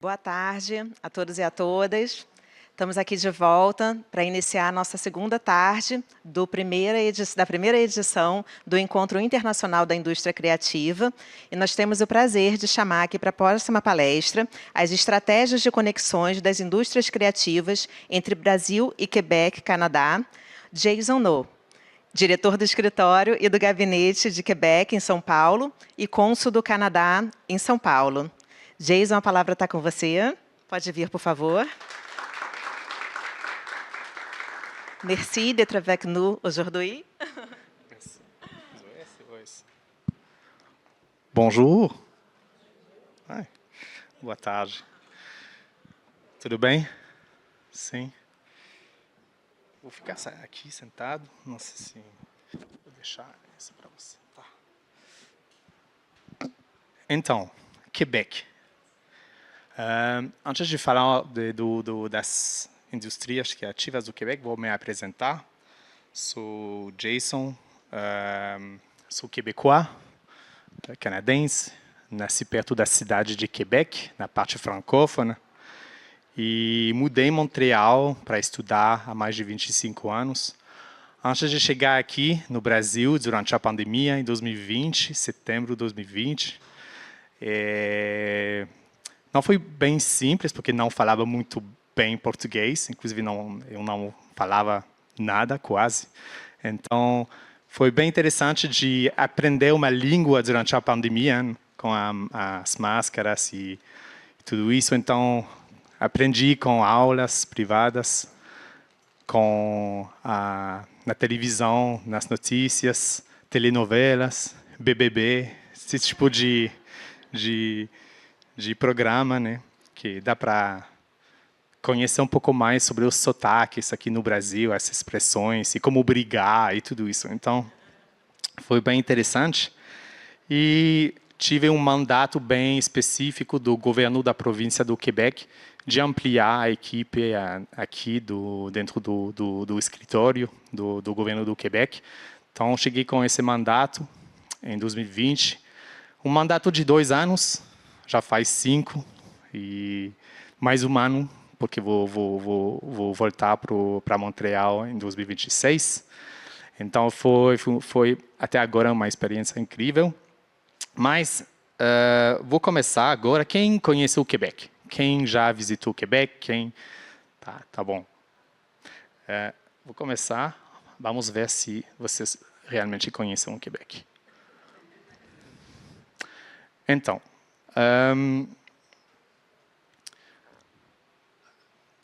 Boa tarde a todos e a todas. Estamos aqui de volta para iniciar a nossa segunda tarde da primeira edição do Encontro Internacional da Indústria Criativa. E nós temos o prazer de chamar aqui para a próxima palestra as estratégias de conexões das indústrias criativas entre Brasil e Quebec, Canadá, Jason No, diretor do escritório e do gabinete de Quebec, em São Paulo, e cônsul do Canadá, em São Paulo. Jason, a palavra está com você. Pode vir, por favor. Merci d'être avec nous aujourd'hui. Bonjour. Ai, boa tarde. Tudo bem? Sim. Vou ficar aqui sentado. Não sei se vou deixar isso para você. Tá. Então, Quebec. Antes de falar das indústrias criativas do Quebec, vou me apresentar. Sou Jason, sou quebecois, canadense, nasci perto da cidade de Quebec, na parte francófona, e mudei em Montreal para estudar há mais de 25 anos. Antes de chegar aqui no Brasil, durante a pandemia, em 2020, setembro de 2020, não foi bem simples, porque não falava muito bem português, inclusive eu não falava nada, quase. Então, foi bem interessante de aprender uma língua durante a pandemia, com as máscaras e tudo isso. Então, aprendi com aulas privadas, na televisão, nas notícias, telenovelas, BBB, esse tipo de programa, né, que dá para conhecer um pouco mais sobre os sotaques aqui no Brasil, as expressões, e como brigar e tudo isso. Então, foi bem interessante. E tive um mandato bem específico do governo da província do Quebec de ampliar a equipe aqui dentro do escritório do governo do Quebec. Então, cheguei com esse mandato em 2020. Um mandato de 2 anos, já faz 5, e mais um ano, porque vou voltar para Montreal em 2026. Então, foi até agora uma experiência incrível. Mas vou começar agora. Quem conhece o Quebec? Quem já visitou o Quebec? Tá bom. Vou começar. Vamos ver se vocês realmente conhecem o Quebec. Então,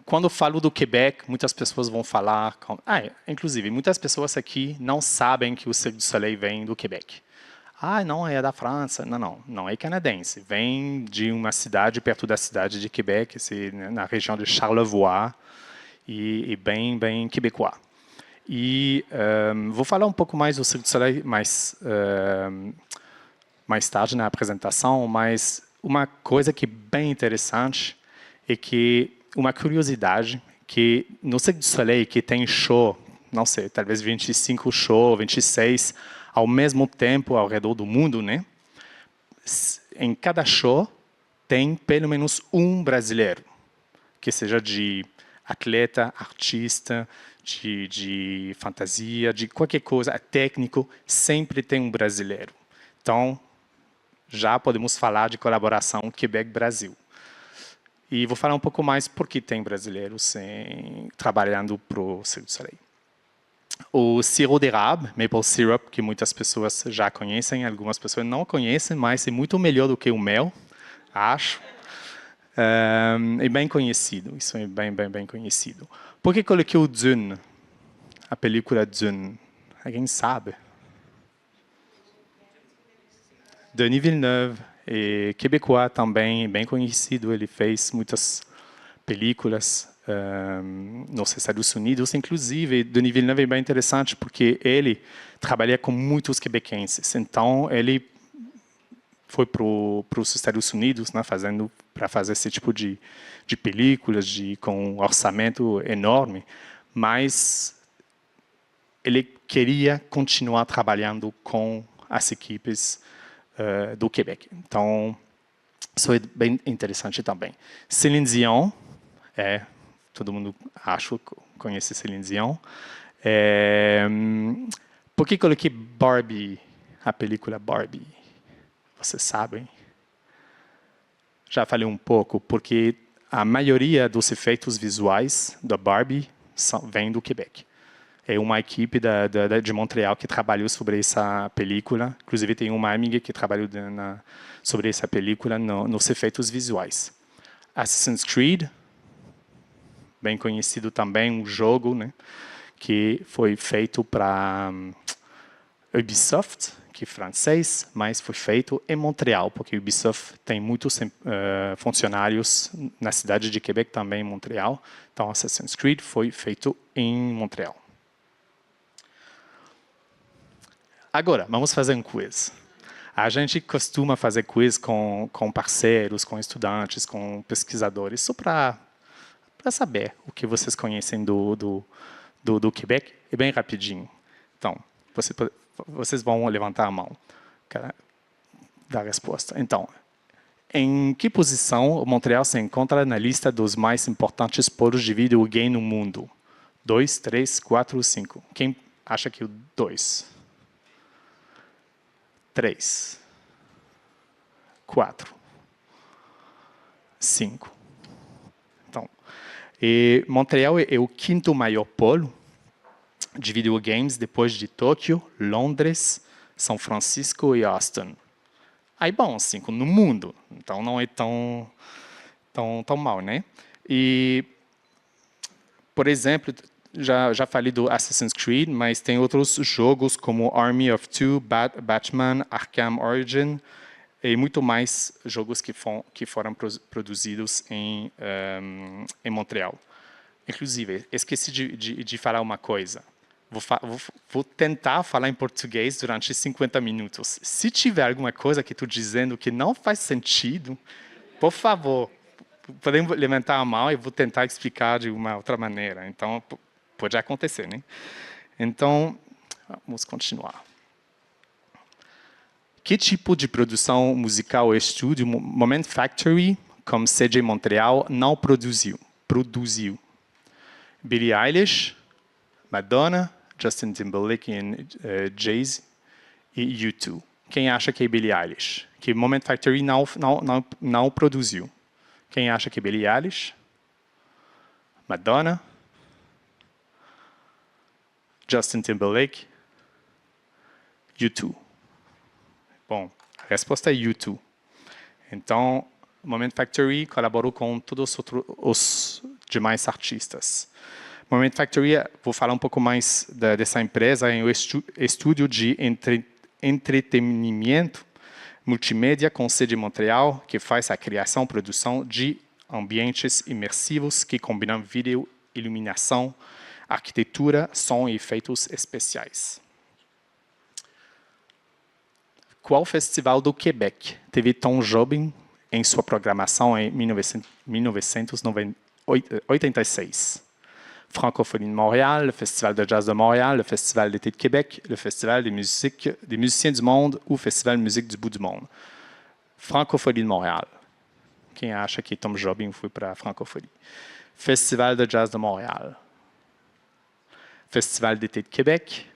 quando falo do Quebec, muitas pessoas vão falar... inclusive, muitas pessoas aqui não sabem que o Cirque du Soleil vem do Quebec. Não, é da França. Não é canadense. Vem de uma cidade perto da cidade de Quebec, na região de Charlevoix, e bem quebecois. E vou falar um pouco mais do Cirque du Soleil mais tarde na apresentação, mas uma coisa que é bem interessante é que uma curiosidade que no Cirque du Soleil, que tem show, não sei, talvez 25 shows, 26, ao mesmo tempo ao redor do mundo, né? Em cada show tem pelo menos um brasileiro, que seja de atleta, artista, de fantasia, de qualquer coisa, técnico, sempre tem um brasileiro. Então, já podemos falar de colaboração Quebec-Brasil. E vou falar um pouco mais por que tem brasileiros trabalhando para o Cirque du Soleil. O sirop d'érable, maple syrup, que muitas pessoas já conhecem, algumas pessoas não conhecem, mas é muito melhor do que o mel, acho. É bem conhecido, isso é bem conhecido. Por que coloquei o Dune, a película Dune? Alguém sabe? Denis Villeneuve, é quebecois também, bem conhecido. Ele fez muitas películas nos Estados Unidos. Inclusive, Denis Villeneuve é bem interessante porque ele trabalha com muitos quebequenses. Então, ele foi para os Estados Unidos, né, para fazer esse tipo de películas com um orçamento enorme, mas ele queria continuar trabalhando com as equipes do Quebec. Então, Isso é bem interessante também. Céline Dion, todo mundo acho conhece Céline Dion. Por que coloquei Barbie, a película Barbie? Vocês sabem? Já falei um pouco, porque a maioria dos efeitos visuais da Barbie vem do Quebec. É uma equipe de Montreal que trabalhou sobre essa película. Inclusive, tem uma amiga que trabalhou sobre essa película nos efeitos visuais. Assassin's Creed, bem conhecido também, um jogo, né, que foi feito para Ubisoft, que é francês, mas foi feito em Montreal, porque Ubisoft tem muitos funcionários na cidade de Quebec, também em Montreal. Então, Assassin's Creed foi feito em Montreal. Agora, vamos fazer um quiz. A gente costuma fazer quiz com parceiros, com estudantes, com pesquisadores, só para saber o que vocês conhecem do Quebec. É bem rapidinho. Então, vocês vão levantar a mão da resposta. Então, em que posição Montreal se encontra na lista dos mais importantes polos de videogame no mundo? 2, 3, 4 ou 5? Quem acha que o 2? 3, 4, 5. Então, Montreal é o quinto maior polo de videogames depois de Tóquio, Londres, São Francisco e Austin. Aí, bom, 5 no mundo. Então, não é tão mal, né? E, por exemplo, já falei do Assassin's Creed, mas tem outros jogos como Army of Two, Batman, Arkham Origin e muito mais jogos que foram produzidos em Montreal. Inclusive, esqueci de falar uma coisa. Vou tentar falar em português durante 50 minutos. Se tiver alguma coisa que estou dizendo que não faz sentido, por favor, podem levantar a mão e vou tentar explicar de uma outra maneira. Então, pode acontecer, né? Então, vamos continuar. Que tipo de produção musical ou estúdio Moment Factory, como sede em Montreal, não produziu? Billie Eilish, Madonna, Justin Timberlake e Jay-Z e U2. Quem acha que é Billie Eilish? Que Moment Factory não produziu. Quem acha que é Billie Eilish? Madonna? Justin Timberlake? U2. Bom, a resposta é U2. Então, Moment Factory colaborou com todos os demais artistas. Moment Factory, vou falar um pouco mais dessa empresa, é um estúdio de entretenimento multimédia com sede em Montreal, que faz a criação e produção de ambientes imersivos que combinam vídeo, iluminação, arquitetura, som e efeitos especiais. Qual festival do Quebec teve Tom Jobim em sua programação em 1986? Francophonie de Montréal, le Festival de Jazz de Montréal, le Festival d'été de Québec, le Festival des musiciens du monde ou Festival de musique du bout du monde. Francophonie de Montréal. Quem acha que Tom Jobim foi para a Francophonie? Festival de Jazz de Montréal. Festival d'été de Québec.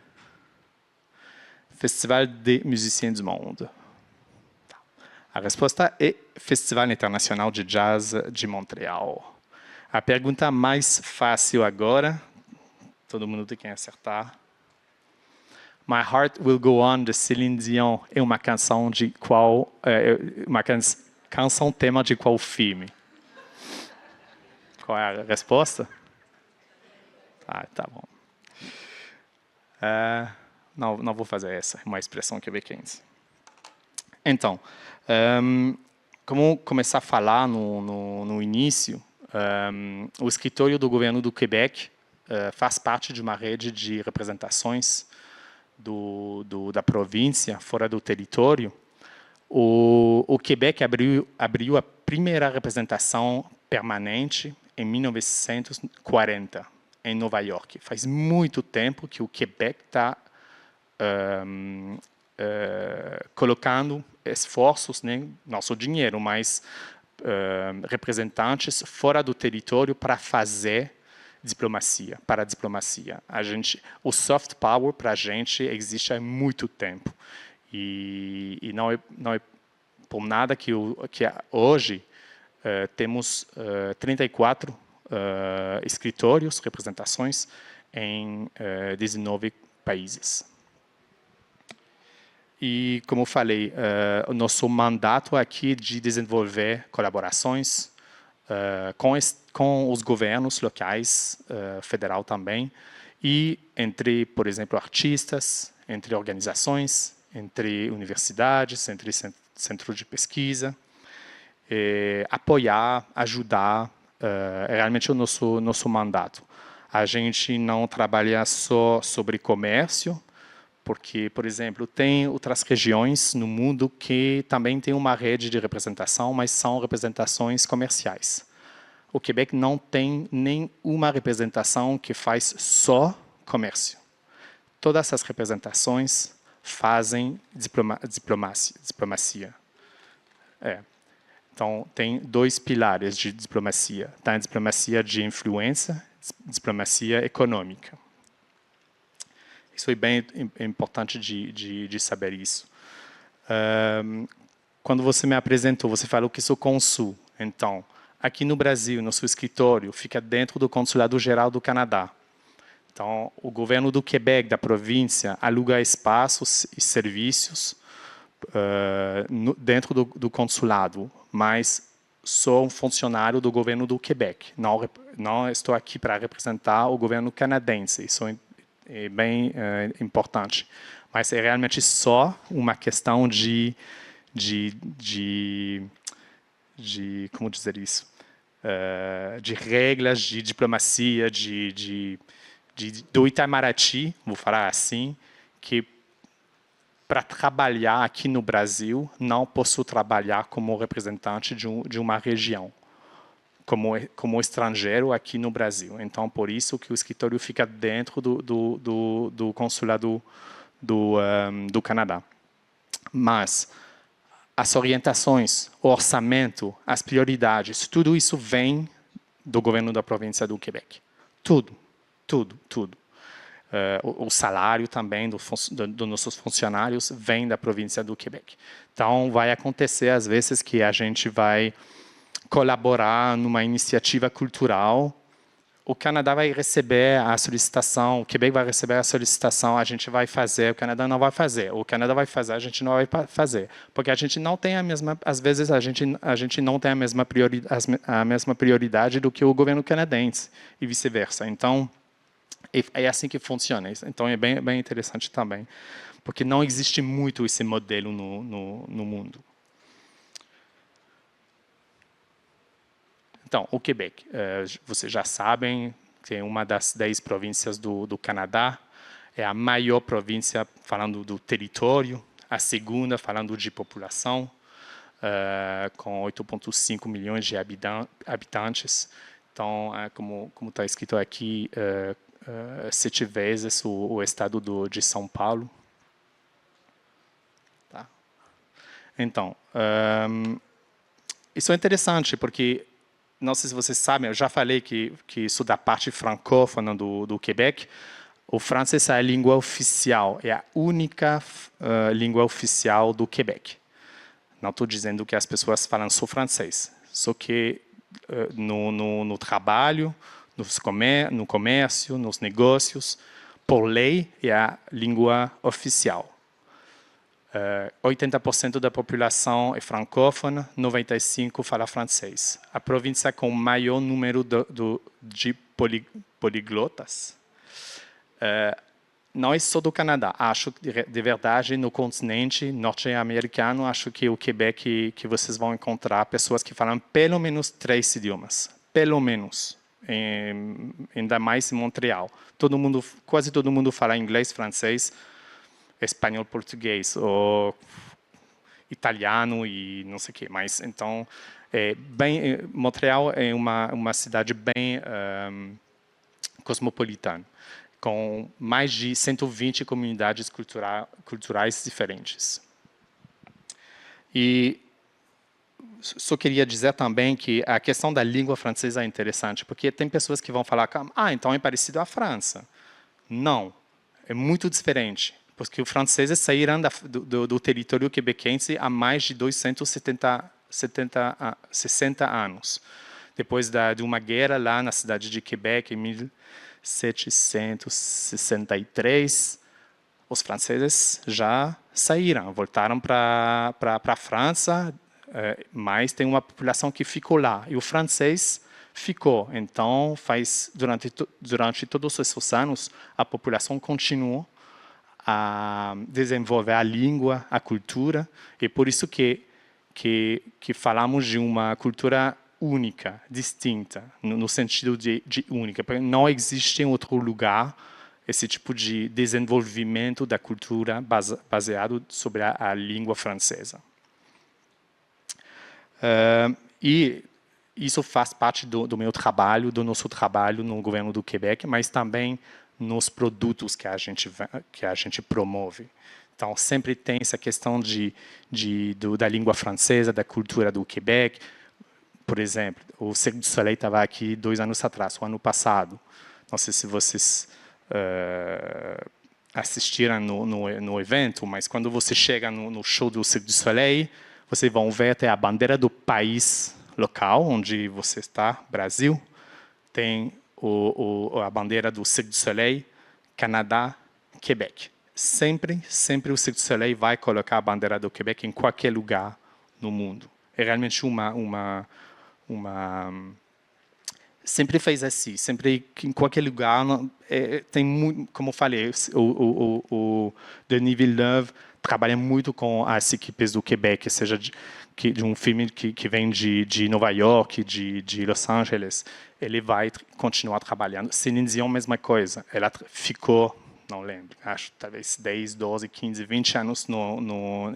Festival des musiciens du monde. A resposta é Festival Internacional de Jazz de Montreal. A pergunta mais fácil agora, todo mundo tem que acertar. My Heart Will Go On, de Céline Dion, é uma canção de qual... canção tema de qual filme? Qual é a resposta? Tá bom. Não vou fazer essa, é uma expressão quebequense. Então, como começar a falar no início, o escritório do governo do Quebec faz parte de uma rede de representações da província, fora do território. O Quebec abriu a primeira representação permanente em 1940, em Nova York. Faz muito tempo que o Quebec está colocando esforços, né, nosso dinheiro, mas representantes fora do território para fazer diplomacia, para a diplomacia. O soft power para a gente existe há muito tempo. E não é por nada que hoje temos 34 escritórios, representações em 19 países. E, como eu falei, o nosso mandato aqui é de desenvolver colaborações com os governos locais, federal também, e entre, por exemplo, artistas, entre organizações, entre universidades, entre centros de pesquisa, apoiar, ajudar, é realmente o nosso mandato. A gente não trabalha só sobre comércio, porque, por exemplo, tem outras regiões no mundo que também tem uma rede de representação, mas são representações comerciais. O Quebec não tem nenhuma representação que faz só comércio. Todas essas representações fazem diplomacia. Então, tem 2 pilares de diplomacia. Tem a diplomacia de influência, diplomacia econômica. Isso é bem importante de saber isso. Quando você me apresentou, você falou que sou cônsul. Então, aqui no Brasil, nosso escritório fica dentro do Consulado-Geral do Canadá. Então, o governo do Quebec, da província, aluga espaços e serviços dentro do consulado, mas sou um funcionário do governo do Quebec. Não estou aqui para representar o governo canadense. Isso é bem importante. Mas é realmente só uma questão de como dizer isso? De regras de diplomacia, do Itamaraty, vou falar assim, que para trabalhar aqui no Brasil, não posso trabalhar como representante de uma região, como estrangeiro aqui no Brasil. Então, por isso que o escritório fica dentro do consulado do Canadá. Mas as orientações, o orçamento, as prioridades, tudo isso vem do governo da província do Quebec. Tudo. O salário também dos nossos funcionários vem da província do Quebec. Então, vai acontecer, às vezes, que a gente vai colaborar numa iniciativa cultural. O Canadá vai receber a solicitação, o Quebec vai receber a solicitação, a gente vai fazer, o Canadá não vai fazer. O Canadá vai fazer, a gente não vai fazer. Porque a gente não tem a mesma, às vezes, a gente não tem a mesma prioridade do que o governo canadense e vice-versa. Então, é assim que funciona. Então, é bem interessante também, porque não existe muito esse modelo no mundo. Então, o Quebec, vocês já sabem, que é uma das 10 províncias do Canadá, é a maior província falando do território, a segunda falando de população, com 8,5 milhões de habitantes. Então, como está escrito aqui, 7 vezes o estado de São Paulo. Tá. Então, isso é interessante, porque, não sei se vocês sabem, eu já falei que isso da parte francófona do Quebec, o francês é a língua oficial, é a única língua oficial do Quebec. Não estou dizendo que as pessoas falam só francês, só que no trabalho, no comércio, nos negócios, por lei, é a língua oficial. 80% da população é francófona, 95% fala francês. A província com o maior número de poliglotas não é só do Canadá. Acho, de verdade, no continente norte-americano, acho que o Quebec, que vocês vão encontrar pessoas que falam pelo menos 3 idiomas. Pelo menos. Ainda mais em Montreal. Quase todo mundo fala inglês, francês, espanhol, português, ou italiano e não sei o quê. Mas, então, Montreal é uma cidade bem cosmopolitana. com mais de 120 comunidades culturais diferentes. E só queria dizer também que a questão da língua francesa é interessante, porque tem pessoas que vão falar, então é parecido à França. Não, é muito diferente, porque os franceses saíram do território quebequense há mais de 60 anos. Depois de uma guerra lá na cidade de Quebec, em 1763, os franceses já saíram, voltaram para a França, mas tem uma população que ficou lá. E o francês ficou. Então, durante todos esses anos, a população continuou a desenvolver a língua, a cultura, e por isso que falamos de uma cultura única, distinta, no sentido de única, porque não existe em outro lugar esse tipo de desenvolvimento da cultura baseado sobre a língua francesa. E isso faz parte do meu trabalho, do nosso trabalho no governo do Quebec, mas também nos produtos que a gente promove. Então, sempre tem essa questão da língua francesa, da cultura do Quebec. Por exemplo, o Cirque du Soleil estava aqui 2 anos atrás, o ano passado. Não sei se vocês assistiram no evento, mas quando você chega no show do Cirque du Soleil, vocês vão ver até a bandeira do país local, onde você está, Brasil. Tem a bandeira do Cirque du Soleil, Canadá, Quebec. Sempre o Cirque du Soleil vai colocar a bandeira do Quebec em qualquer lugar no mundo. É realmente sempre fez assim, sempre em qualquer lugar. Tem muito, como eu falei, o Denis Villeneuve trabalha muito com as equipes do Quebec, seja de um filme que vem de Nova York, de Los Angeles. Ele vai continuar trabalhando. Celine Dion, mesma coisa. Ela ficou, não lembro, acho talvez 10, 12, 15, 20 anos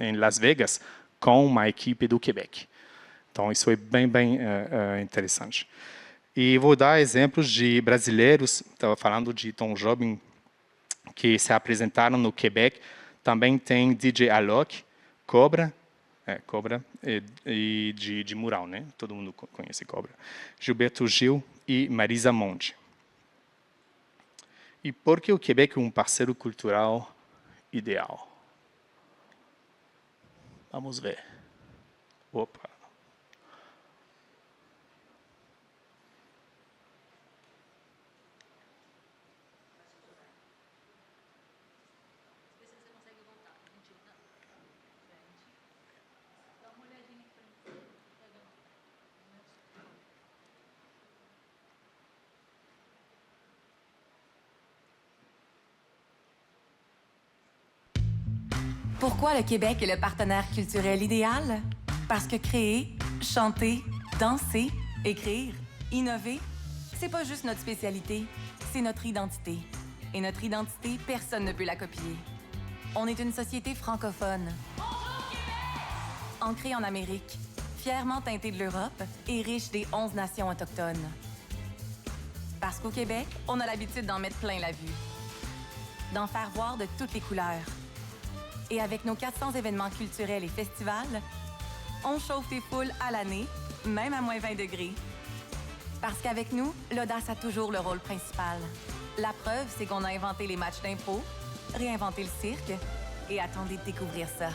em Las Vegas com uma equipe do Quebec. Então, isso é bem interessante. E vou dar exemplos de brasileiros, estava falando de Tom Jobim, que se apresentaram no Quebec. Também tem DJ Alok, Cobra e de Mural, né? Todo mundo conhece Cobra. Gilberto Gil e Marisa Monte. E por que o Quebec é um parceiro cultural ideal? Vamos ver. Opa. Pourquoi le Québec est le partenaire culturel idéal? Parce que créer, chanter, danser, écrire, innover, c'est pas juste notre spécialité, c'est notre identité. Et notre identité, personne ne peut la copier. On est une société francophone. Ancrée en Amérique, fièrement teintée de l'Europe et riche des 11 nations autochtones. Parce qu'au Québec, on a l'habitude d'en mettre plein la vue. D'en faire voir de toutes les couleurs. Et avec nos 400 événements culturels et festivals, on chauffe les foules à l'année, même à moins 20 degrés. Parce qu'avec nous, l'audace a toujours le rôle principal. La preuve, c'est qu'on a inventé les matchs d'impro, réinventé le cirque, et attendez de découvrir ça.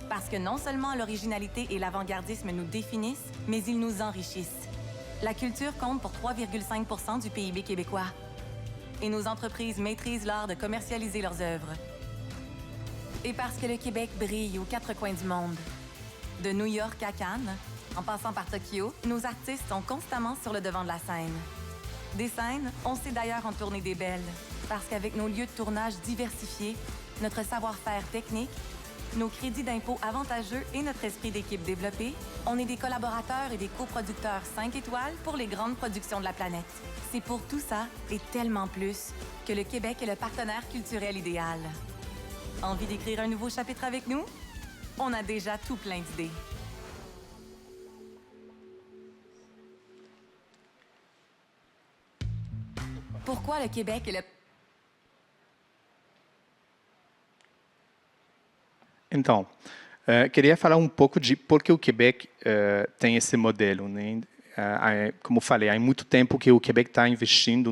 Parce que non seulement l'originalité et l'avant-gardisme nous définissent, mais ils nous enrichissent. La culture compte pour 3,5% du PIB québécois. Et nos entreprises maîtrisent l'art de commercialiser leurs œuvres. Et parce que le Québec brille aux 4 coins du monde. De New York à Cannes, en passant par Tokyo, nos artistes sont constamment sur le devant de la scène. Des scènes, on sait d'ailleurs en tourner des belles, parce qu'avec nos lieux de tournage diversifiés, notre savoir-faire technique, nos crédits d'impôt avantageux et notre esprit d'équipe développé, on est des collaborateurs et des coproducteurs 5 étoiles pour les grandes productions de la planète. C'est pour tout ça, et tellement plus, que le Québec est le partenaire culturel idéal. Envie d'écrire un nouveau chapitre avec nous? On a déjà tout plein d'idées. Pourquoi le Québec est le... Então, queria falar um pouco de por que o Quebec tem esse modelo, né? Como falei, há muito tempo que o Quebec está investindo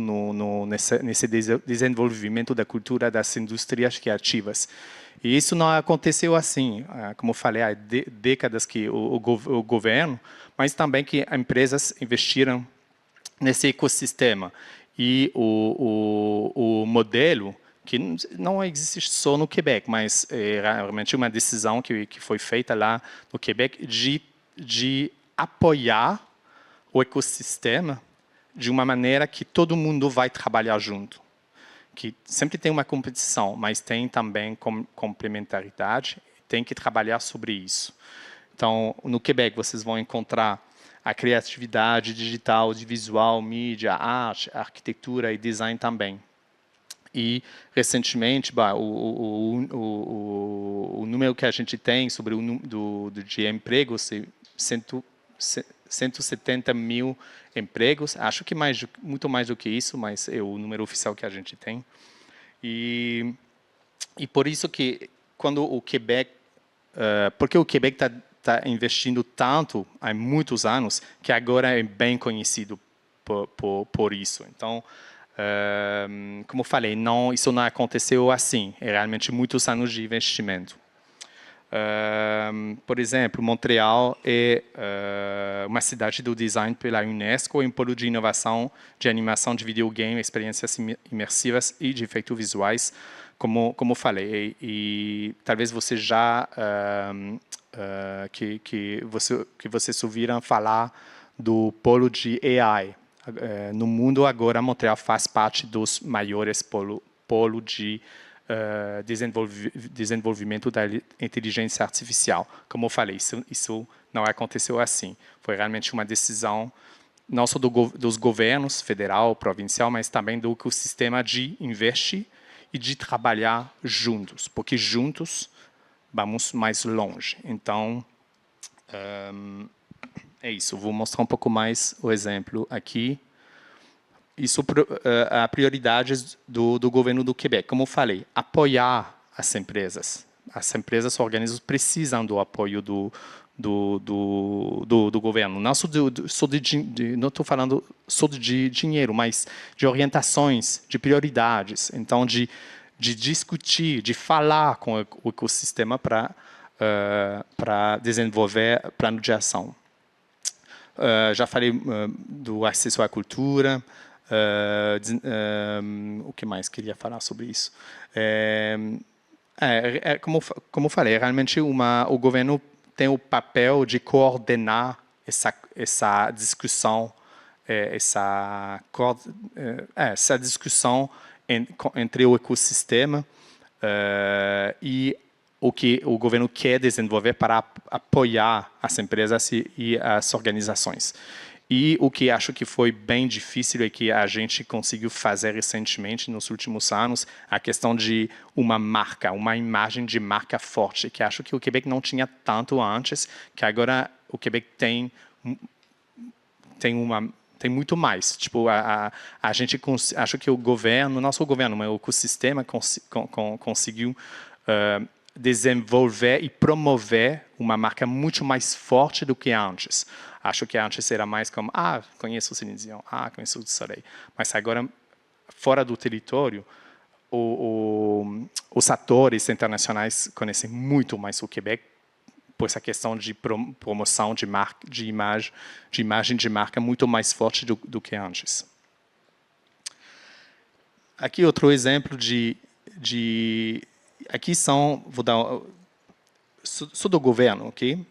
nesse desenvolvimento da cultura das indústrias criativas. E isso não aconteceu assim, como falei, há décadas que o governo, mas também que as empresas investiram nesse ecossistema. E o modelo, que não existe só no Quebec, mas é realmente uma decisão que foi feita lá no Quebec de apoiar o ecossistema de uma maneira que todo mundo vai trabalhar junto. Que sempre tem uma competição, mas tem também complementaridade, tem que trabalhar sobre isso. Então, no Quebec, vocês vão encontrar a criatividade digital, audiovisual, mídia, arte, arquitetura e design também. E, recentemente, o número que a gente tem sobre de empregos é 170 mil empregos. Acho que muito mais do que isso, mas é o número oficial que a gente tem. E por isso que, quando o Quebec... porque o Quebec está investindo tanto há muitos anos, que agora é bem conhecido por isso. Então, como falei, isso não aconteceu assim. É realmente muitos anos de investimento. Por exemplo, Montreal é uma cidade do design pela Unesco, um polo de inovação de animação de videogame, experiências imersivas e de efeitos visuais, como falei. E talvez você já que vocês ouviram falar do polo de AI. No mundo agora, Montreal faz parte dos maiores polo de desenvolvimento da inteligência artificial. Como eu falei, isso não aconteceu assim. Foi realmente uma decisão não só dos governos federal, provincial, mas também do ecossistema de investir e de trabalhar juntos, porque juntos vamos mais longe. Então, é isso. Vou mostrar um pouco mais o exemplo aqui. Isso a prioridade do governo do Quebec. Como eu falei, apoiar as empresas. As empresas, os organismos precisam do apoio do governo. Não não estou falando só de dinheiro, mas de orientações, de prioridades. Então, de discutir, de falar com o ecossistema para desenvolver plano de ação. Já falei do acesso à cultura. O que mais queria falar sobre isso? Como falei, realmente o governo tem o papel de coordenar essa discussão, essa discussão entre o ecossistema e o que o governo quer desenvolver para apoiar as empresas e as organizações. E o que acho que foi bem difícil é que a gente conseguiu fazer recentemente, nos últimos anos, a questão de uma marca, uma imagem de marca forte, que acho que o Quebec não tinha tanto antes, que agora o Quebec tem muito mais. Tipo, a gente acho que o governo, não só o governo, mas o ecossistema conseguiu desenvolver e promover uma marca muito mais forte do que antes. Acho que antes era mais como, conheço o Céline Dion, conheço o Soleil. Mas agora, fora do território, os atores internacionais conhecem muito mais o Quebec, por essa questão de promoção de imagem de marca muito mais forte do que antes. Aqui outro exemplo aqui vou dar, sou do governo, ok?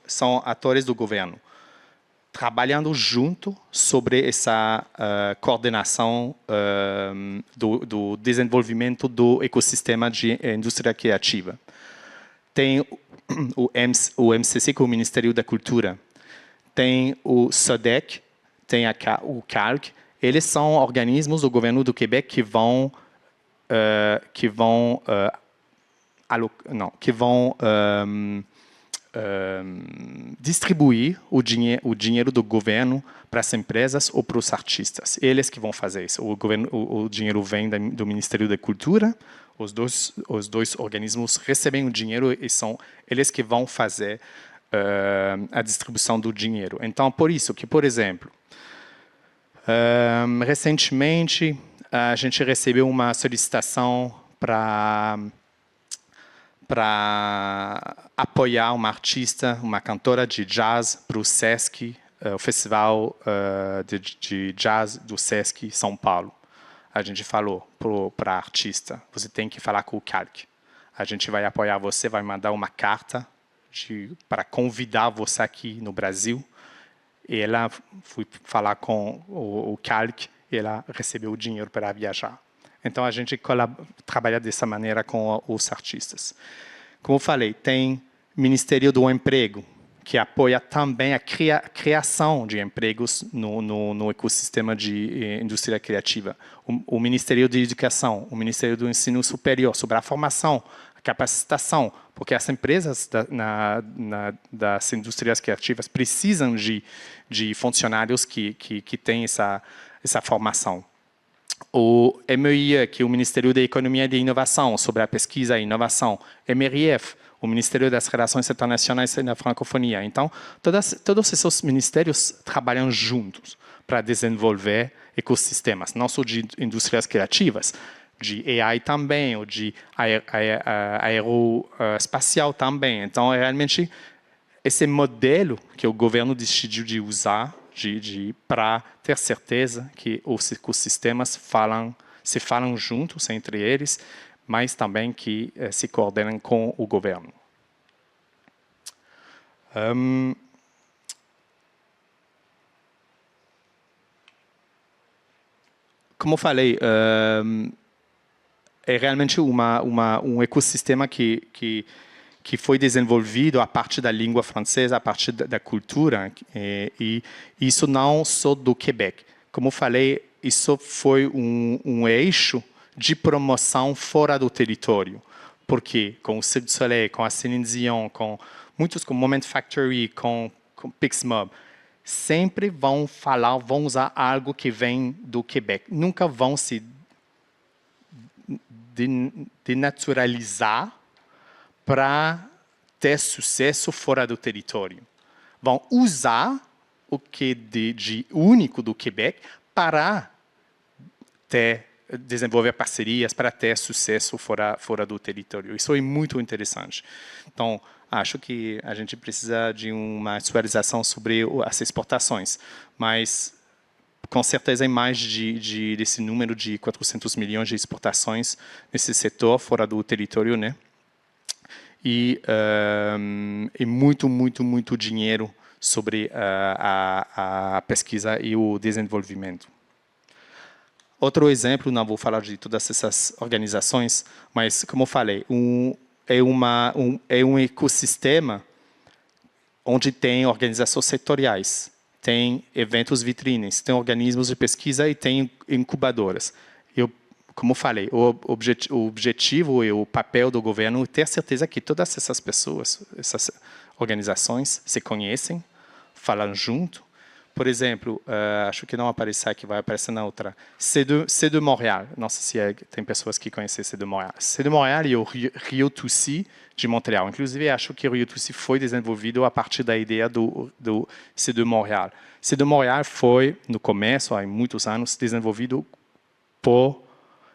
São atores do governo trabalhando junto sobre essa coordenação do desenvolvimento do ecossistema de indústria criativa. Tem o MCC, que é o Ministério da Cultura. Tem o SODEC, tem o CALC. Eles são organismos do governo do Quebec que vão distribuir o dinheiro do governo para as empresas ou para os artistas. Eles que vão fazer isso. O dinheiro vem do Ministério da Cultura, os dois organismos recebem o dinheiro e são eles que vão fazer a distribuição do dinheiro. Então, por isso que, por exemplo, recentemente, a gente recebeu uma solicitação para apoiar uma artista, uma cantora de jazz para o Sesc, o Festival de Jazz do Sesc São Paulo. A gente falou para a artista, você tem que falar com o CALC. A gente vai apoiar você, vai mandar uma carta para convidar você aqui no Brasil. E ela foi falar com o CALC e ela recebeu o dinheiro para viajar. Então, a gente trabalha dessa maneira com os artistas. Como eu falei, tem o Ministério do Emprego, que apoia também a criação de empregos no ecossistema de indústria criativa. O Ministério da Educação, o Ministério do Ensino Superior, sobre a formação, a capacitação, porque as empresas das indústrias criativas precisam de funcionários que têm essa formação. O MEIE, que é o Ministério da Economia e da Inovação, sobre a pesquisa e inovação. MRF, o Ministério das Relações Internacionais e da Francofonia. Então, todos esses ministérios trabalham juntos para desenvolver ecossistemas, não só de indústrias criativas, de AI também, ou de aeroespacial também. Então, realmente, esse modelo que o governo decidiu de usar para ter certeza que os ecossistemas se falam juntos entre eles, mas também que se coordenam com o governo. Como eu falei, é realmente um ecossistema que foi desenvolvido a partir da língua francesa, a partir da cultura, e isso não só do Quebec. Como eu falei, isso foi um eixo de promoção fora do território, porque com o Cirque du Soleil, com a Céline Dion, com muitos, com Moment Factory, com Pixmob, sempre vão usar algo que vem do Quebec. Nunca vão se denaturalizar para ter sucesso fora do território. Vão usar o que de único do Quebec para desenvolver parcerias, para ter sucesso fora do território. Isso é muito interessante. Então, acho que a gente precisa de uma atualização sobre as exportações, mas com certeza é mais desse número de 400 milhões de exportações nesse setor fora do território, né? E muito, muito, muito dinheiro sobre a pesquisa e o desenvolvimento. Outro exemplo, não vou falar de todas essas organizações, mas, como eu falei, é um ecossistema onde tem organizações setoriais, tem eventos vitrines, tem organismos de pesquisa e tem incubadoras. Como eu falei, o objetivo e o papel do governo é ter certeza que todas essas pessoas, essas organizações se conhecem, falam junto. Por exemplo, acho que não aparece aqui, vai aparecer na outra. C2 Montréal, não sei se tem pessoas que conhecem C2 Montréal. C2 Montréal e o Rio Toussi de Montreal. Inclusive, acho que o Rio Toussi foi desenvolvido a partir da ideia do C2 Montréal. C2 Montréal foi, no começo, há muitos anos, desenvolvido por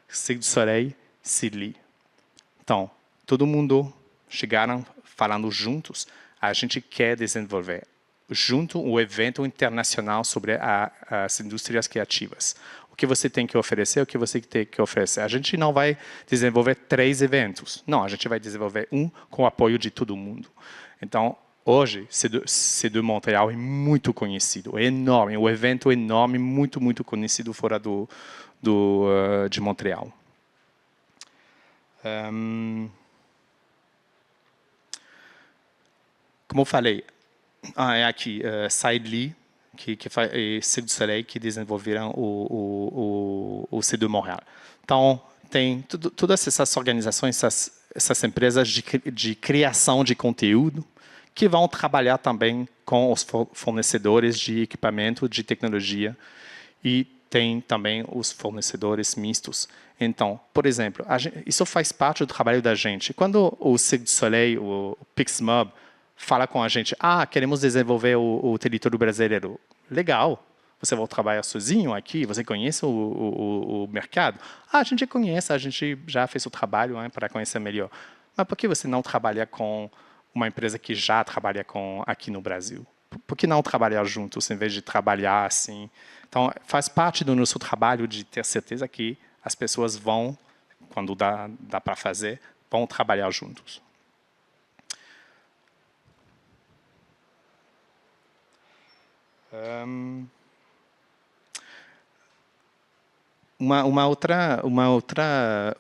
Cirque du Soleil, Sidley. Então, todo mundo chegaram falando juntos, a gente quer desenvolver junto um evento internacional sobre as indústrias criativas. O que você tem que oferecer, o que você tem que oferecer. A gente não vai desenvolver 3 eventos. Não, a gente vai desenvolver um com o apoio de todo mundo. Então, hoje, C2 Montreal é muito conhecido, é enorme, o evento é enorme, muito, muito conhecido fora de Montreal. Como eu falei, é aqui, Sidley, e Cirque du Soleil, que desenvolveram o C2 Montréal. Então, tem todas essas organizações, essas empresas de criação de conteúdo, que vão trabalhar também com os fornecedores de equipamento, de tecnologia, e tem também os fornecedores mistos. Então, por exemplo, isso faz parte do trabalho da gente. Quando o Cirque du Soleil, o Pixmob, fala com a gente, queremos desenvolver o território brasileiro. Legal, você vai trabalhar sozinho aqui, você conhece o mercado? A gente conhece, a gente já fez o trabalho para conhecer melhor. Mas por que você não trabalha com uma empresa que já trabalha aqui no Brasil? Por que não trabalhar juntos, em vez de trabalhar assim? Então, faz parte do nosso trabalho de ter certeza que as pessoas vão, quando dá para fazer, vão trabalhar juntos.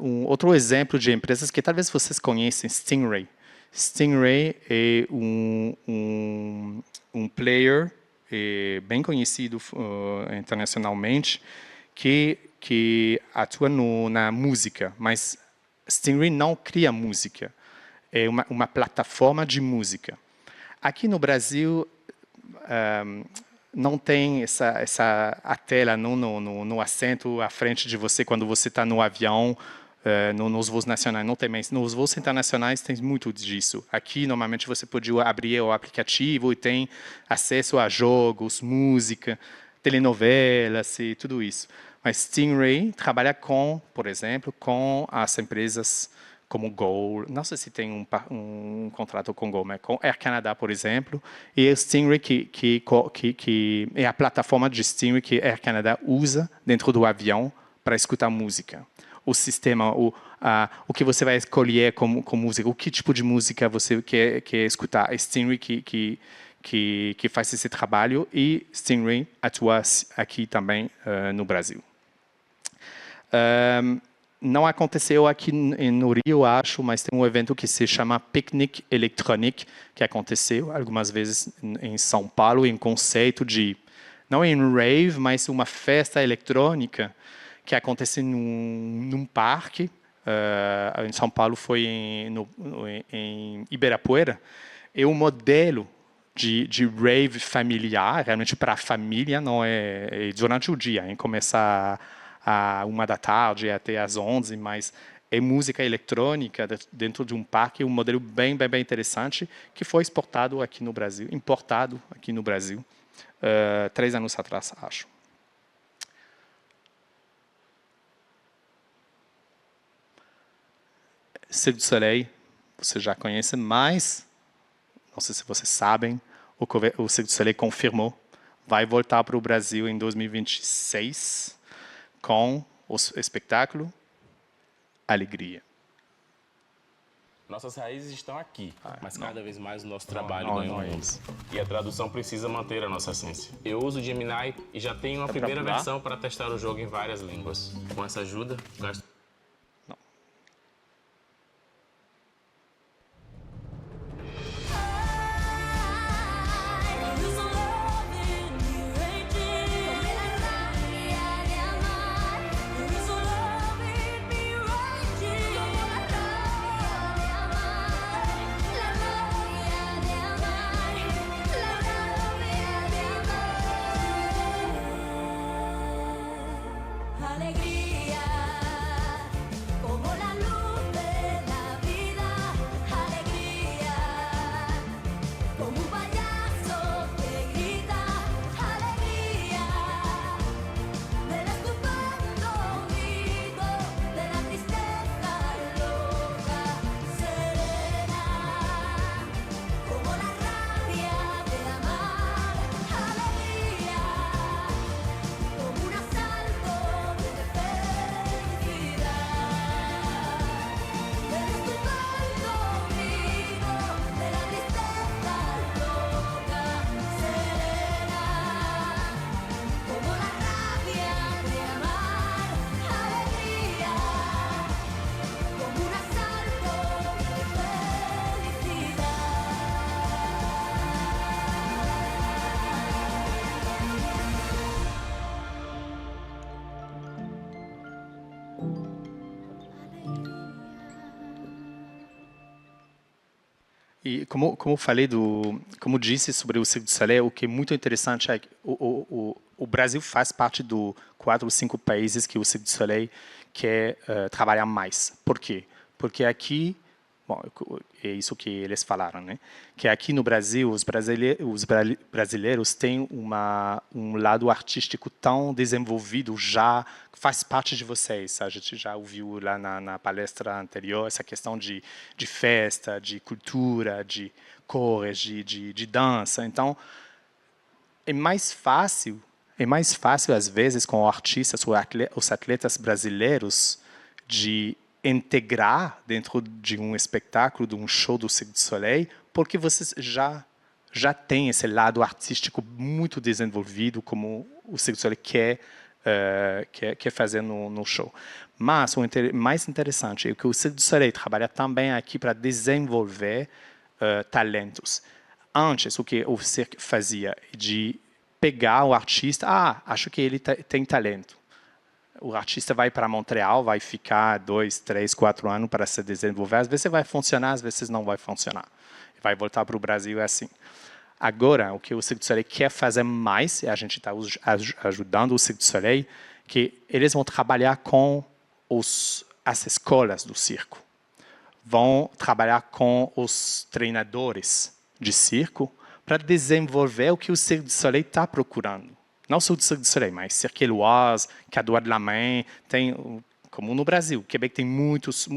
Um outro exemplo de empresas que talvez vocês conhecem, Stingray. Stingray é um player bem conhecido internacionalmente que atua na música, mas Stingray não cria música, é uma plataforma de música. Aqui no Brasil não tem a tela no assento à frente de você quando você está no avião, nos voos nacionais. Não tem, mas nos voos internacionais tem muito disso. Aqui, normalmente, você pode abrir o aplicativo e tem acesso a jogos, música, telenovelas e tudo isso. Mas Stingray trabalha por exemplo, com as empresas como Gol, não sei se tem um contrato com Gol, mas com Air Canada, por exemplo, e o Stingray que é a plataforma de Stingray que Air Canada usa dentro do avião para escutar música. O sistema, o que você vai escolher como música, o que tipo de música você quer escutar. É Stingray que faz esse trabalho e Stingray atua aqui também no Brasil. Não aconteceu aqui no Rio, acho, mas tem um evento que se chama Picnic Electronic, que aconteceu algumas vezes em São Paulo, em conceito de, não em rave, mas uma festa eletrônica que acontece num parque. Em São Paulo foi em Ibirapuera. É um modelo de rave familiar, realmente para a família, não é durante o dia, em começar a 1h até às 11h, mas é música eletrônica dentro de um parque, um modelo bem interessante que foi importado aqui no Brasil 3 anos atrás, acho. Cirque du Soleil, você já conhece, mas não sei se vocês sabem, o Cirque du Soleil confirmou, vai voltar para o Brasil em 2026 com o espetáculo Alegria. Nossas raízes estão aqui, mas cada vez mais o nosso trabalho ganha um mundo. E a tradução precisa manter a nossa essência. Eu uso o Gemini e já tenho uma primeira versão para testar o jogo em várias línguas. Com essa ajuda, gasto... Alegria. E como falei como disse sobre o Cirque du Soleil, o que é muito interessante é que o Brasil faz parte do 4 ou 5 países que o Cirque du Soleil quer trabalhar mais. Por quê? Porque aqui, bom, é isso que eles falaram, né? Que aqui no Brasil os brasileiros têm um lado artístico tão desenvolvido, já faz parte de vocês. A gente já ouviu lá na palestra anterior essa questão de festa, de cultura, de cores, de dança. Então é mais fácil às vezes com artistas ou os atletas brasileiros de integrar dentro de um espetáculo, de um show do Cirque du Soleil, porque vocês já têm esse lado artístico muito desenvolvido, como o Cirque du Soleil quer fazer no show. Mas o mais interessante é que o Cirque du Soleil trabalha também aqui para desenvolver talentos. Antes, o que o Cirque fazia de pegar o artista, acho que ele tem talento. O artista vai para Montreal, vai ficar 2, 3, 4 anos para se desenvolver. Às vezes vai funcionar, às vezes não vai funcionar. Vai voltar para o Brasil, é assim. Agora, o que o Cirque du Soleil quer fazer mais, e a gente está ajudando o Cirque du Soleil, que eles vão trabalhar com as escolas do circo. Vão trabalhar com os treinadores de circo para desenvolver o que o Cirque du Soleil está procurando. Não só o Cirque du Soleil, mas Cirque Éloise, Cadeau de la Main, tem, como no Brasil. Quebec tem muitas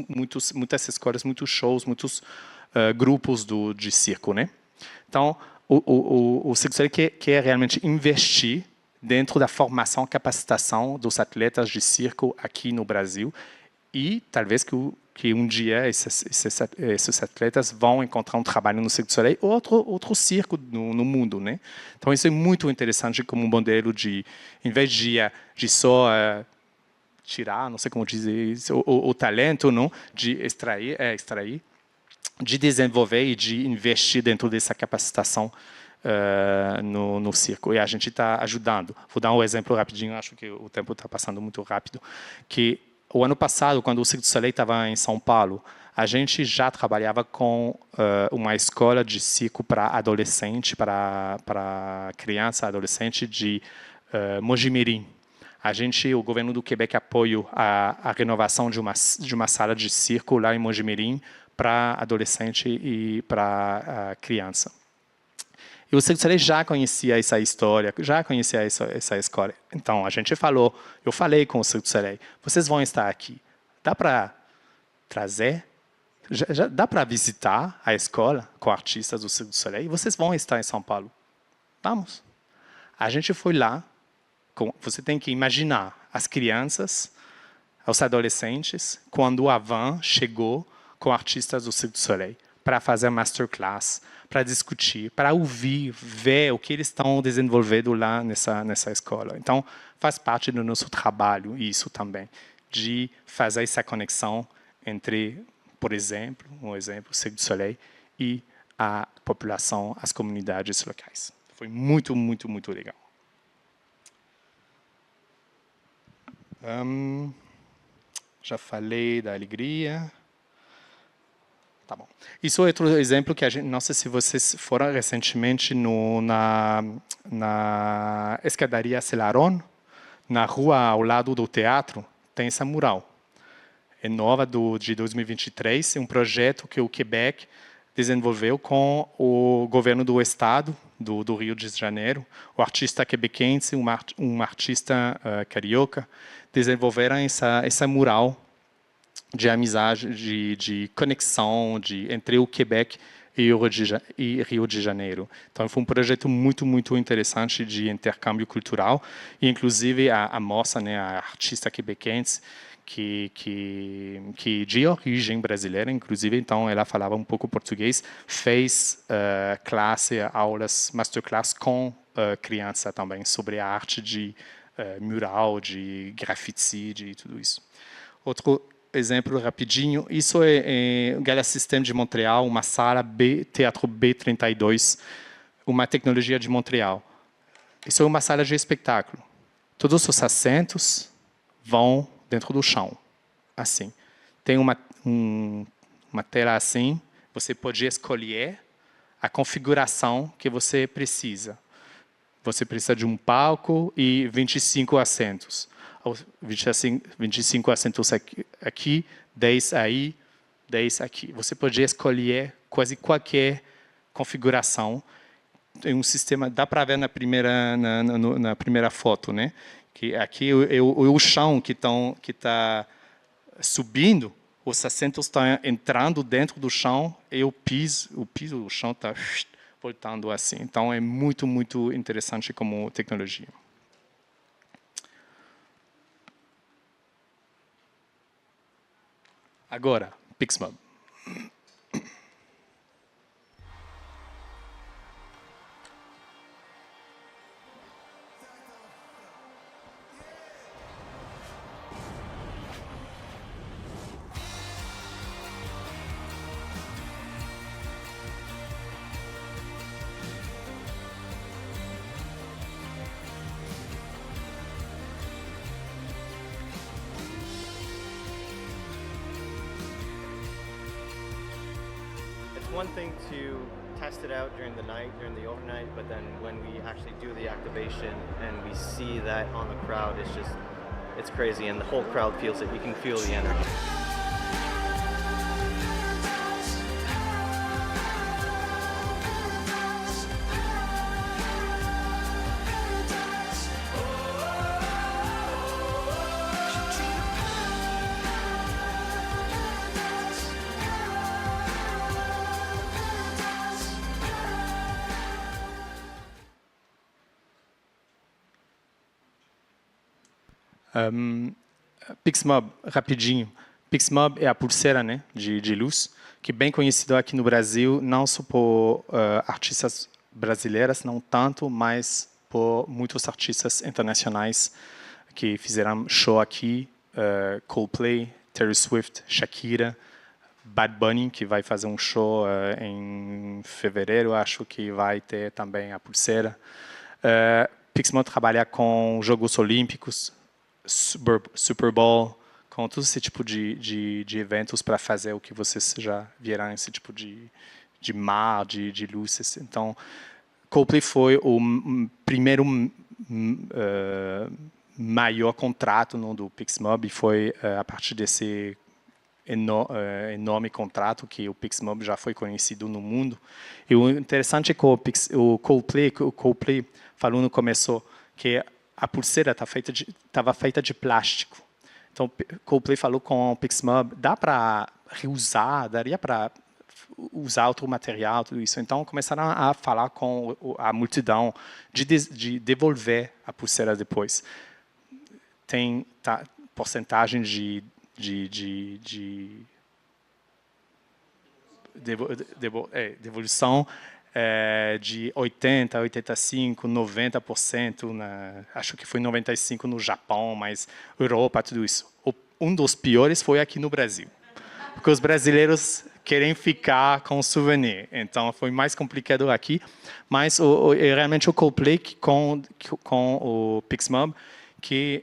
escolas, muitos shows, muitos grupos de circo, né? Então, o Cirque du Soleil quer realmente investir dentro da formação e capacitação dos atletas de circo aqui no Brasil e talvez que um dia esses atletas vão encontrar um trabalho no Cirque du Soleil ou outro circo no mundo, né? Então isso é muito interessante como modelo de, em vez de só tirar, não sei como dizer isso, o talento, não, de extrair, de desenvolver e de investir dentro dessa capacitação no circo. E a gente está ajudando. Vou dar um exemplo rapidinho, acho que o tempo está passando muito rápido, que o ano passado, quando o Cirque du Soleil estava em São Paulo, a gente já trabalhava com uma escola de circo para adolescente, para criança, adolescente de Mogi-Mirim. O governo do Quebec apoiou a renovação de uma sala de circo lá em Mogi-Mirim para adolescente e para criança. E o Cirque du Soleil já conhecia essa história, já conhecia essa escola. Então, eu falei com o Cirque du Soleil, vocês vão estar aqui. Dá para trazer? Dá para visitar a escola com artistas do Cirque du Soleil? Vocês vão estar em São Paulo. Vamos. A gente foi lá. Você tem que imaginar as crianças, os adolescentes, quando a van chegou com artistas do Cirque du Soleil para fazer masterclass, para discutir, para ouvir, ver o que eles estão desenvolvendo lá nessa escola. Então, faz parte do nosso trabalho, isso também, de fazer essa conexão entre, por exemplo, o Cirque du Soleil e a população, as comunidades locais. Foi muito, muito, muito legal. Já falei da alegria. Tá bom. Isso é outro exemplo que a gente, não sei se vocês foram recentemente na escadaria Celaron, na rua ao lado do teatro, tem essa mural. É nova de 2023, é um projeto que o Quebec desenvolveu com o governo do estado do Rio de Janeiro. O artista quebequense, um artista carioca, desenvolveram essa mural de amizade, de conexão entre o Quebec e Rio de Janeiro. Então, foi um projeto muito, muito interessante de intercâmbio cultural. E, inclusive, a moça, né, a artista quebequense, que de origem brasileira, inclusive, então, ela falava um pouco português, fez aulas, masterclass com criança também, sobre a arte de mural, de grafite, de tudo isso. Outro exemplo rapidinho, isso é o Gala System de Montreal, uma sala Teatro B32, uma tecnologia de Montreal. Isso é uma sala de espetáculo. Todos os assentos vão dentro do chão, assim. Tem uma tela assim, você pode escolher a configuração que você precisa. Você precisa de um palco e 25 assentos. 25 assentos aqui, 10 aí, 10 aqui. Você pode escolher quase qualquer configuração. Tem um sistema, dá para ver na primeira foto, né? Que aqui o chão que está subindo, os assentos estão entrando dentro do chão e o chão está voltando assim. Então é muito, muito interessante como tecnologia. Agora, Pixmob. One thing to test it out during the night, during the overnight, but then when we actually do the activation and we see that on the crowd, it's crazy, and the whole crowd feels it. You can feel the energy. Pixmob, rapidinho. Pixmob é a pulseira, né, de luz, que é bem conhecida aqui no Brasil, não só por artistas brasileiras, não tanto, mas por muitos artistas internacionais que fizeram show aqui, Coldplay, Taylor Swift, Shakira, Bad Bunny, que vai fazer um show em fevereiro, acho que vai ter também a pulseira. Pixmob trabalha com Jogos Olímpicos, Super Bowl, com todo esse tipo de eventos para fazer o que vocês já viram, esse tipo de mar, de luzes. Então, Coldplay foi o primeiro maior contrato do Pixmob, e foi a partir desse enorme contrato que o Pixmob já foi conhecido no mundo. E o interessante é que o Coldplay falou no começo que a pulseira estava feita de plástico. Então, Coldplay falou com o Pixmob, dá para reusar, daria para usar outro material, tudo isso. Então, começaram a falar com a multidão de devolver a pulseira depois. Tem porcentagem de devolução de 80%, 85%, 90%, acho que foi 95% no Japão, mas Europa, tudo isso. Um dos piores foi aqui no Brasil, porque os brasileiros querem ficar com o souvenir, então foi mais complicado aqui, mas realmente o Coldplay com o Pixmob, que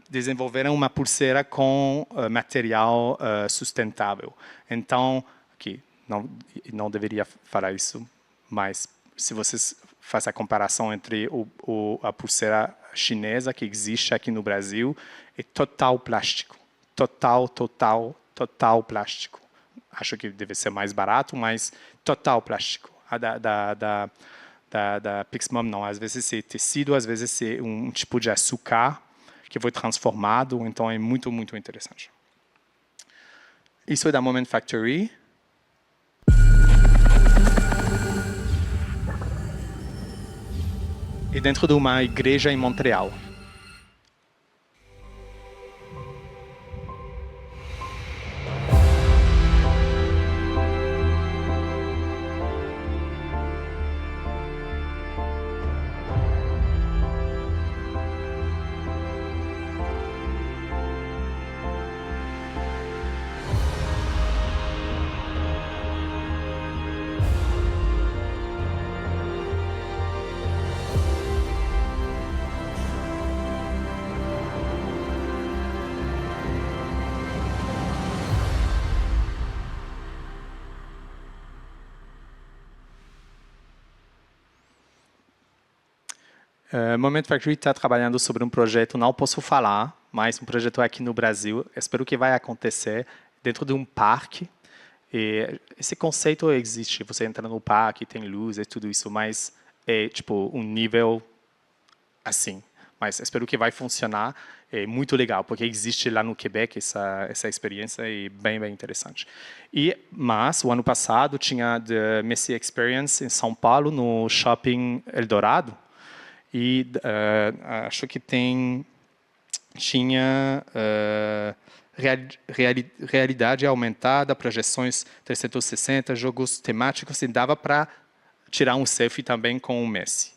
desenvolveram uma pulseira com material sustentável. Então, aqui, não deveria falar isso, mas se vocês fazem a comparação entre a pulseira chinesa que existe aqui no Brasil, é total plástico. Total plástico. Acho que deve ser mais barato, mas total plástico. A da Pixmob não. Às vezes é tecido, às vezes é um tipo de açúcar que foi transformado, então é muito, muito interessante. Isso é da Moment Factory. E dentro de uma igreja em Montreal. Moment Factory está trabalhando sobre um projeto, não posso falar, mas um projeto aqui no Brasil. Espero que vai acontecer dentro de um parque. E esse conceito existe. Você entra no parque, tem luz e tudo isso, mas é tipo um nível assim. Mas espero que vai funcionar. É muito legal, porque existe lá no Quebec essa experiência e bem interessante. Mas o ano passado tinha The Messi Experience em São Paulo, no Shopping Eldorado. E acho que tinha realidade aumentada, projeções 360, jogos temáticos, e dava para tirar um selfie também com o Messi.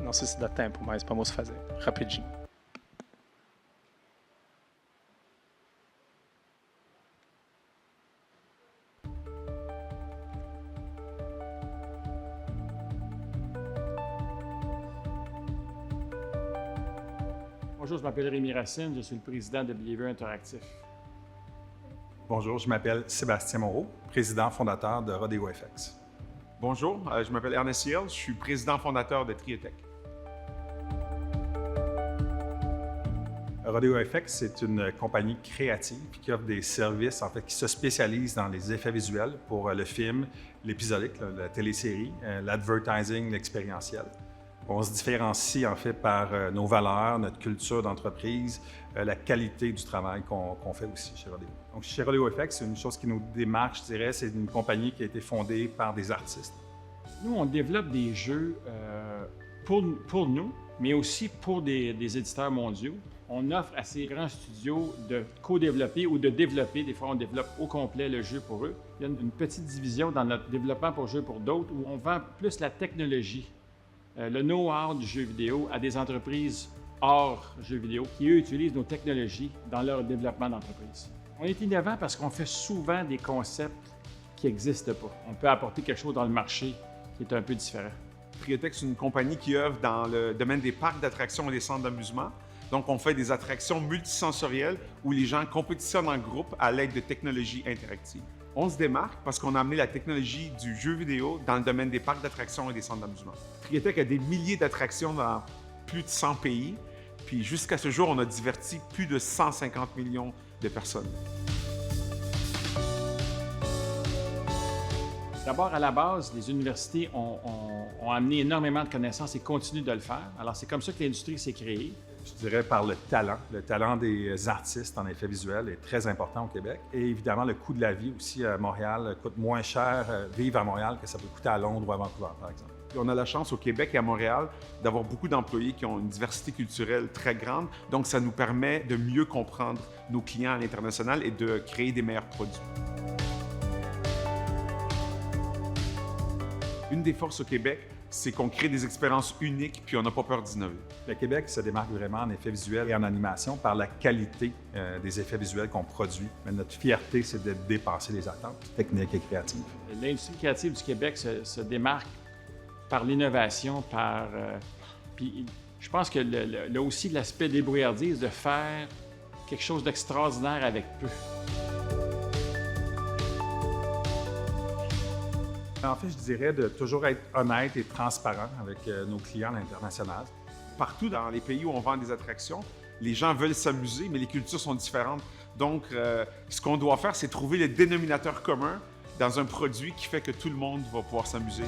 Não sei se dá tempo, mas vamos fazer rapidinho. Bonjour, je m'appelle Rémi Racine, je suis le président de Behavior Interactif. Bonjour, je m'appelle Sébastien Moreau, président fondateur de Rodeo FX. Bonjour, je m'appelle Ernest Hill, je suis président fondateur de Triotech. Rodeo FX, c'est une compagnie créative qui offre des services en fait, qui se spécialisent dans les effets visuels pour le film, l'épisodique, la télésérie, l'advertising, l'expérientiel. On se différencie en fait par nos valeurs, notre culture d'entreprise, la qualité du travail qu'on fait aussi chez Rodeo. Donc chez Rodeo FX, une chose qui nous démarque, je dirais, c'est une compagnie qui a été fondée par des artistes. Nous, on développe des jeux pour nous, mais aussi pour des éditeurs mondiaux. On offre à ces grands studios de co-développer ou de développer. Des fois, on développe au complet le jeu pour eux. Il y a une petite division dans notre développement pour jeux pour d'autres où on vend plus la technologie, le know-how du jeu vidéo à des entreprises hors jeux vidéo qui, eux, utilisent nos technologies dans leur développement d'entreprise. On est innovant parce qu'on fait souvent des concepts qui n'existent pas. On peut apporter quelque chose dans le marché qui est un peu différent. Triotech, c'est une compagnie qui œuvre dans le domaine des parcs d'attractions et des centres d'amusement. Donc, on fait des attractions multisensorielles où les gens compétitionnent en groupe à l'aide de technologies interactives. On se démarque parce qu'on a amené la technologie du jeu vidéo dans le domaine des parcs d'attractions et des centres d'amusement. Triotech a des milliers d'attractions dans plus de 100 pays. Puis jusqu'à ce jour, on a diverti plus de 150 millions de personnes. D'abord, à la base, les universités ont amené énormément de connaissances et continuent de le faire. Alors, c'est comme ça que l'industrie s'est créée. Je dirais par le talent. Le talent des artistes en effet visuel est très important au Québec. Et évidemment, le coût de la vie aussi à Montréal coûte moins cher vivre à Montréal que ça peut coûter à Londres ou à Vancouver, par exemple. Puis on a la chance au Québec et à Montréal d'avoir beaucoup d'employés qui ont une diversité culturelle très grande. Donc, ça nous permet de mieux comprendre nos clients à l'international et de créer des meilleurs produits. Une des forces au Québec, c'est qu'on crée des expériences uniques puis on n'a pas peur d'innover. Le Québec se démarque vraiment en effets visuels et en animation par la qualité des effets visuels qu'on produit. Mais notre fierté, c'est de dépasser les attentes techniques et créatives. L'industrie créative du Québec se démarque par l'innovation, puis je pense que là aussi l'aspect débrouillardise de faire quelque chose d'extraordinaire avec peu. En fait, je dirais de toujours être honnête et transparent avec nos clients à l'international. Partout dans les pays où on vend des attractions, les gens veulent s'amuser, mais les cultures sont différentes. Donc, ce qu'on doit faire, c'est trouver le dénominateur commun dans un produit qui fait que tout le monde va pouvoir s'amuser.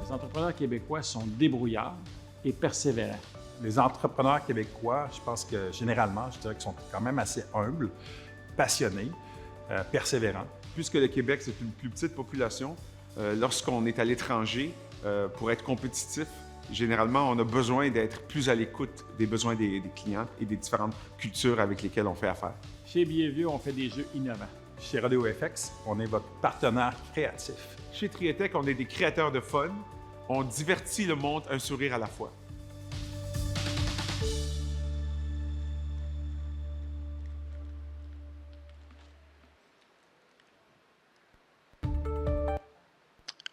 Les entrepreneurs québécois sont débrouillards et persévérants. Les entrepreneurs québécois, je pense que généralement, je dirais qu'ils sont quand même assez humbles, passionnés, persévérants. Puisque le Québec, c'est une plus petite population, lorsqu'on est à l'étranger, pour être compétitif, généralement, on a besoin d'être plus à l'écoute des besoins des clients et des différentes cultures avec lesquelles on fait affaire. Chez Bienvenu, on fait des jeux innovants. Chez Rodeo FX, on est votre partenaire créatif. Chez Triatech, on est des créateurs de fun. On divertit le monde un sourire à la fois.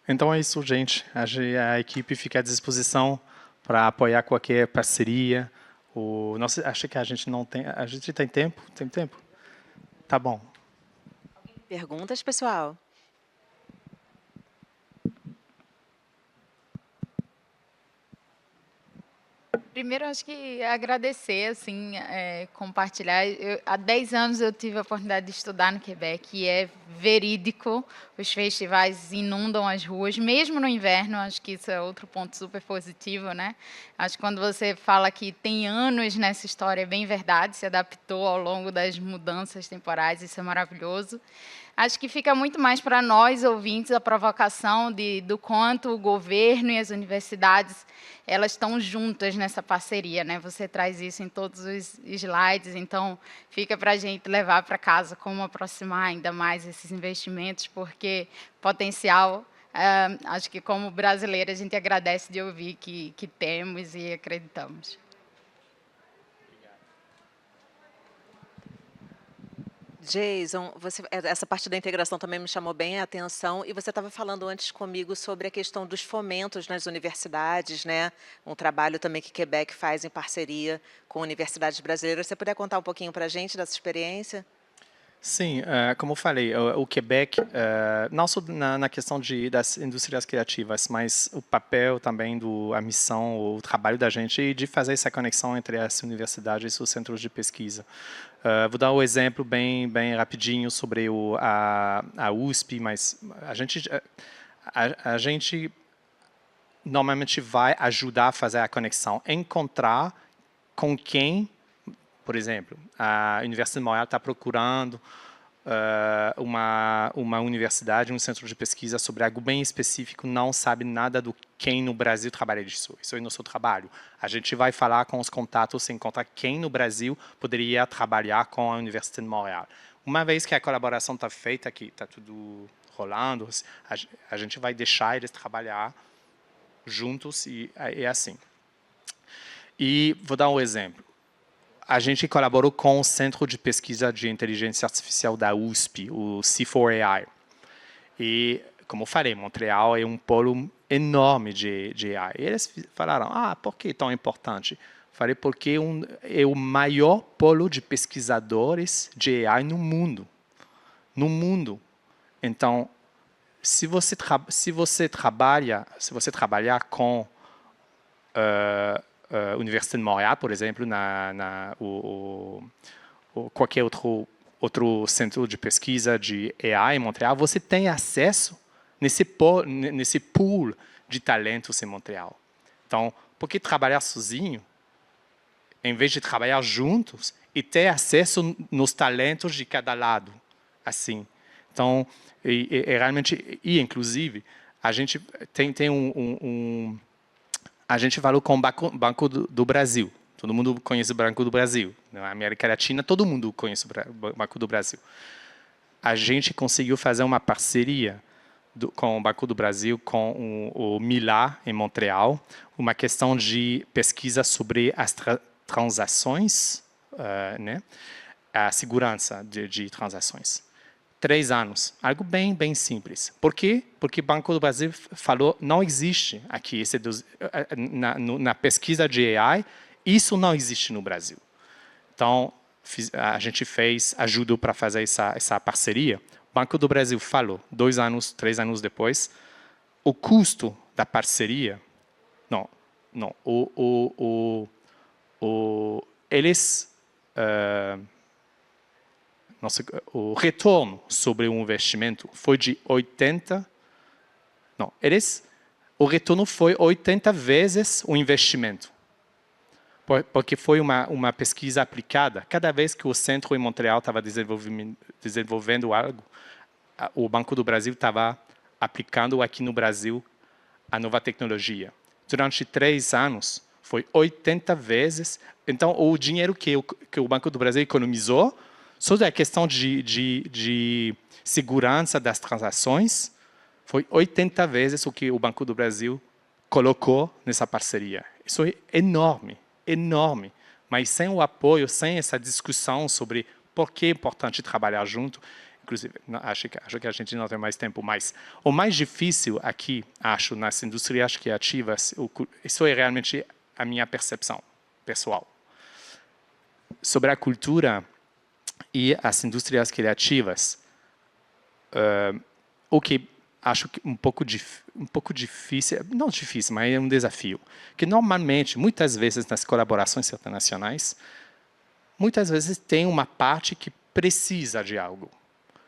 Então é isso, gente. A equipe fica à disposição para apoiar qualquer parceria. Nossa, acho que a gente não tem... A gente tem tempo? Tem tempo? Tá bom. Perguntas, pessoal? Primeiro, acho que agradecer, assim, compartilhar. Há 10 anos eu tive a oportunidade de estudar no Quebec e é verídico. Os festivais inundam as ruas, mesmo no inverno. Acho que isso é outro ponto super positivo, né? Acho que quando você fala que tem anos nessa história, é bem verdade, se adaptou ao longo das mudanças temporais, isso é maravilhoso. Acho que fica muito mais para nós, ouvintes, a provocação do quanto o governo e as universidades elas estão juntas nessa parceria, né? Você traz isso em todos os slides, então fica para a gente levar para casa como aproximar ainda mais esses investimentos, porque potencial, acho que como brasileira a gente agradece de ouvir que temos e acreditamos. Jason, essa parte da integração também me chamou bem a atenção, e você estava falando antes comigo sobre a questão dos fomentos nas universidades, né? Um trabalho também que Quebec faz em parceria com universidades brasileiras. Você puder contar um pouquinho para a gente dessa experiência? Sim, como eu falei, o Quebec, não só na questão das indústrias criativas, mas o papel também, a missão, o trabalho da gente de fazer essa conexão entre as universidades e os centros de pesquisa. Vou dar um exemplo bem rapidinho sobre a USP, mas a gente normalmente vai ajudar a fazer a conexão, encontrar com quem. Por exemplo, a Universidade de Montréal está procurando uma universidade, um centro de pesquisa sobre algo bem específico, não sabe nada do quem no Brasil trabalha disso. Isso é o nosso trabalho. A gente vai falar com os contatos, encontrar quem no Brasil poderia trabalhar com a Universidade de Montréal. Uma vez que a colaboração está feita, que está tudo rolando, a gente vai deixar eles trabalhar juntos e é assim. E vou dar um exemplo. A gente colaborou com o Centro de Pesquisa de Inteligência Artificial da USP, o C4AI. E, como eu falei, Montreal é um polo enorme de AI. E eles falaram, por que tão importante? Falei, porque é o maior polo de pesquisadores de AI no mundo. No mundo. Então, se você trabalhar com Universidade de Montréal, por exemplo, qualquer outro centro de pesquisa de AI em Montreal, você tem acesso nesse pool de talentos em Montreal. Então, por que trabalhar sozinho, em vez de trabalhar juntos e ter acesso nos talentos de cada lado, assim? Então, realmente, inclusive, a gente tem a gente falou com o Banco do Brasil. Todo mundo conhece o Banco do Brasil. Na América Latina, todo mundo conhece o Banco do Brasil. A gente conseguiu fazer uma parceria com o Banco do Brasil, com o MILA, em Montreal, uma questão de pesquisa sobre as transações, né? A segurança de transações. 3 anos, algo bem simples. Por quê? Porque o Banco do Brasil falou, não existe aqui, na pesquisa de AI, isso não existe no Brasil. Então, a gente ajudou para fazer essa parceria. O Banco do Brasil falou, 2 anos, 3 anos depois, o custo da parceria, o retorno sobre o investimento foi de 80... o retorno foi 80 vezes o investimento. porque foi uma pesquisa aplicada. Cada vez que o centro em Montreal estava desenvolvendo algo, o Banco do Brasil estava aplicando aqui no Brasil a nova tecnologia. Durante 3 anos, foi 80 vezes. Então, o dinheiro que o Banco do Brasil economizou, só a questão de segurança das transações, foi 80 vezes o que o Banco do Brasil colocou nessa parceria. Isso é enorme, enorme. Mas sem o apoio, sem essa discussão sobre por que é importante trabalhar junto, inclusive, acho que a gente não tem mais tempo, mas o mais difícil aqui, acho, nas indústrias criativas, isso é realmente a minha percepção pessoal. Sobre a cultura e as indústrias criativas, o que acho que um pouco difícil, não difícil, mas é um desafio, que normalmente, muitas vezes nas colaborações internacionais, muitas vezes tem uma parte que precisa de algo.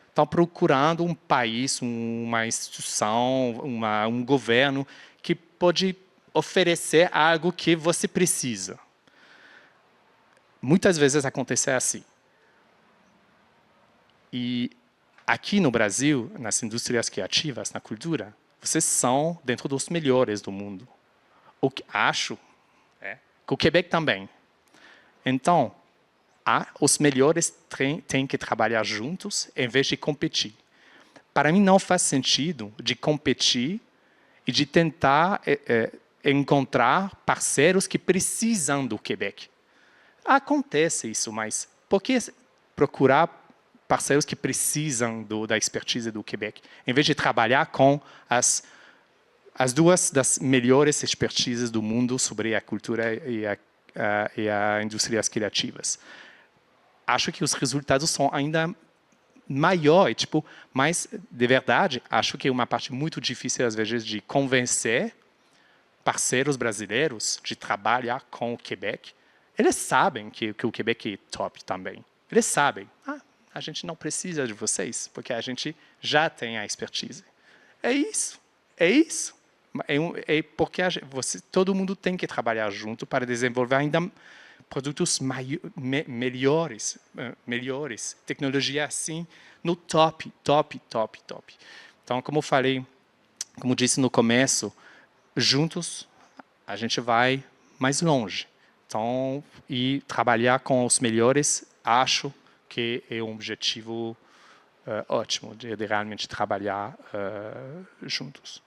Estão procurando um país, uma instituição, um governo que pode oferecer algo que você precisa. Muitas vezes acontece assim. E aqui no Brasil, nas indústrias criativas, na cultura, vocês são dentro dos melhores do mundo. O que acho que o Quebec também. Então, os melhores têm que trabalhar juntos em vez de competir. Para mim, não faz sentido de competir e de tentar encontrar parceiros que precisam do Quebec. Acontece isso, mas por que procurar parceiros que precisam da expertise do Quebec, em vez de trabalhar com as 2 das melhores expertises do mundo sobre a cultura e as indústrias criativas? Acho que os resultados são ainda maiores, mas, de verdade, acho que é uma parte muito difícil, às vezes, de convencer parceiros brasileiros de trabalhar com o Quebec. Eles sabem que o Quebec é top também. Eles sabem. A gente não precisa de vocês, porque a gente já tem a expertise. É isso. É isso. É porque todo mundo tem que trabalhar junto para desenvolver ainda produtos melhores, tecnologia assim, no top. Então, como falei, como disse no começo, juntos a gente vai mais longe. Então, e trabalhar com os melhores, acho que é um objetivo ótimo de realmente trabalhar juntos.